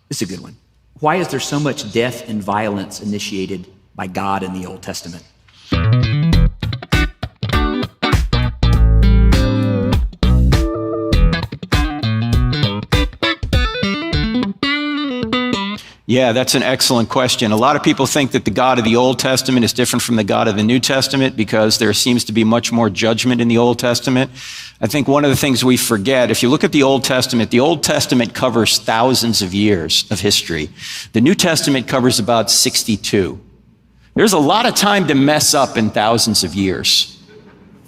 This is a good one. Why is there so much death and violence initiated by God in the Old Testament? Yeah, that's an excellent question. A lot of people think that the God of the Old Testament is different from the God of the New Testament because there seems to be much more judgment in the Old Testament. I think one of the things we forget, if you look at the Old Testament covers thousands of years of history. The New Testament covers about 62. There's a lot of time to mess up in thousands of years,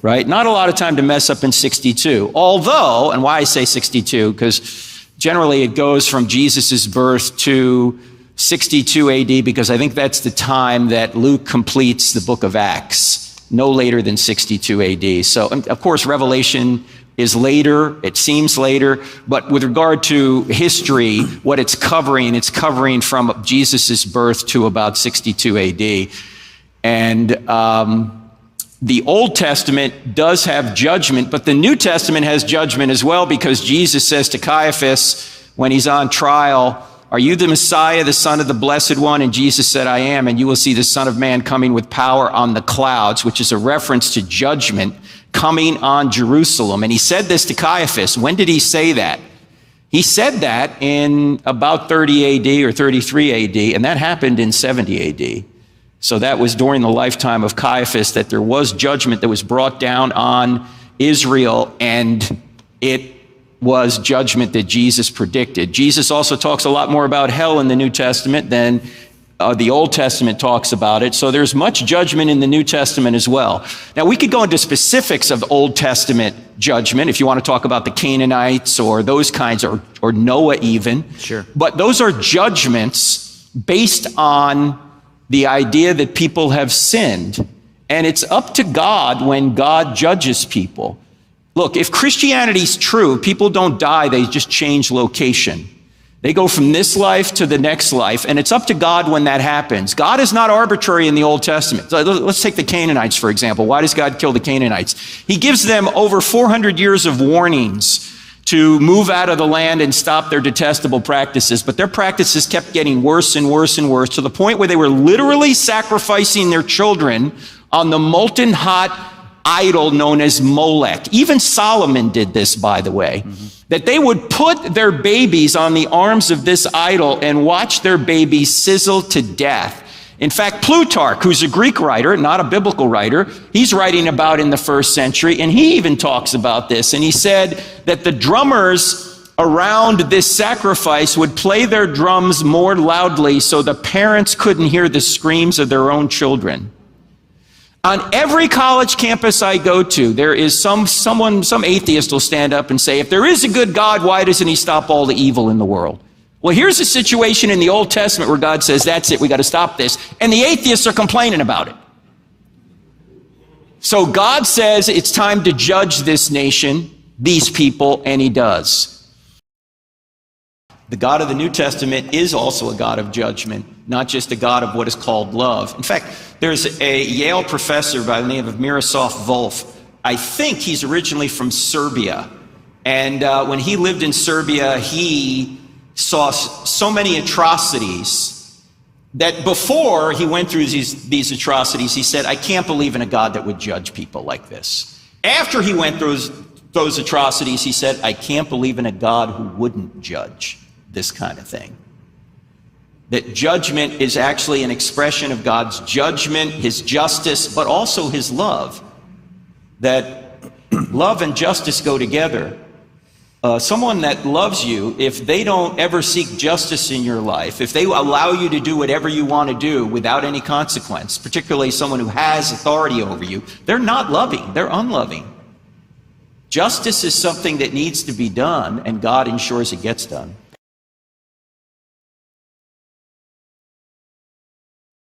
right? Not a lot of time to mess up in 62. Although, and why I say 62, because generally it goes from Jesus' birth to 62 AD, because I think that's the time that Luke completes the book of Acts, no later than 62 AD. So, of course, Revelation is later, it seems later, but with regard to history, what it's covering from Jesus' birth to about 62 AD. And the Old Testament does have judgment, but the New Testament has judgment as well, because Jesus says to Caiaphas when he's on trial, "Are you the Messiah, the Son of the Blessed One?" And Jesus said, "I am, and you will see the Son of Man coming with power on the clouds," which is a reference to judgment coming on Jerusalem. And he said this to Caiaphas. When did he say that? He said that in about 30 AD or 33 AD, and that happened in 70 AD. So that was during the lifetime of Caiaphas that there was judgment that was brought down on Israel, and it was judgment that Jesus predicted. Jesus also talks a lot more about hell in the New Testament than the Old Testament talks about it. So there's much judgment in the New Testament as well. Now, we could go into specifics of Old Testament judgment if you want to talk about the Canaanites or those kinds, or Noah even. Sure. But those are judgments based on the idea that people have sinned. And it's up to God when God judges people. Look, if Christianity's true, people don't die, they just change location. They go from this life to the next life, and it's up to God when that happens. God is not arbitrary in the Old Testament. Let's take the Canaanites, for example. Why does God kill the Canaanites? He gives them over 400 years of warnings to move out of the land and stop their detestable practices, but their practices kept getting worse and worse and worse, to the point where they were literally sacrificing their children on the molten hot idol known as Molech. Even Solomon did this, by the way, that they would put their babies on the arms of this idol and watch their babies sizzle to death. In fact, Plutarch, who's a Greek writer, not a biblical writer, he's writing about in the first century, and he even talks about this. And he said that the drummers around this sacrifice would play their drums more loudly so the parents couldn't hear the screams of their own children. On every college campus I go to, there is some atheist will stand up and say, if there is a good God, why doesn't he stop all the evil in the world? Well, here's a situation in the Old Testament where God says, that's it, we got to stop this. And the atheists are complaining about it. So God says it's time to judge this nation, these people, and he does. The God of the New Testament is also a God of judgment, not just a God of what is called love. In fact, there's a Yale professor by the name of Miroslav Volf. I think he's originally from Serbia. And when he lived in Serbia, he saw so many atrocities that before he went through these atrocities, he said, I can't believe in a God that would judge people like this. After he went through those atrocities, he said, I can't believe in a God who wouldn't judge this kind of thing. That judgment is actually an expression of God's judgment, his justice, but also his love. That love and justice go together. Someone that loves you, if they don't ever seek justice in your life, if they allow you to do whatever you want to do without any consequence, particularly someone who has authority over you, they're not loving, they're unloving. Justice is something that needs to be done, and God ensures it gets done.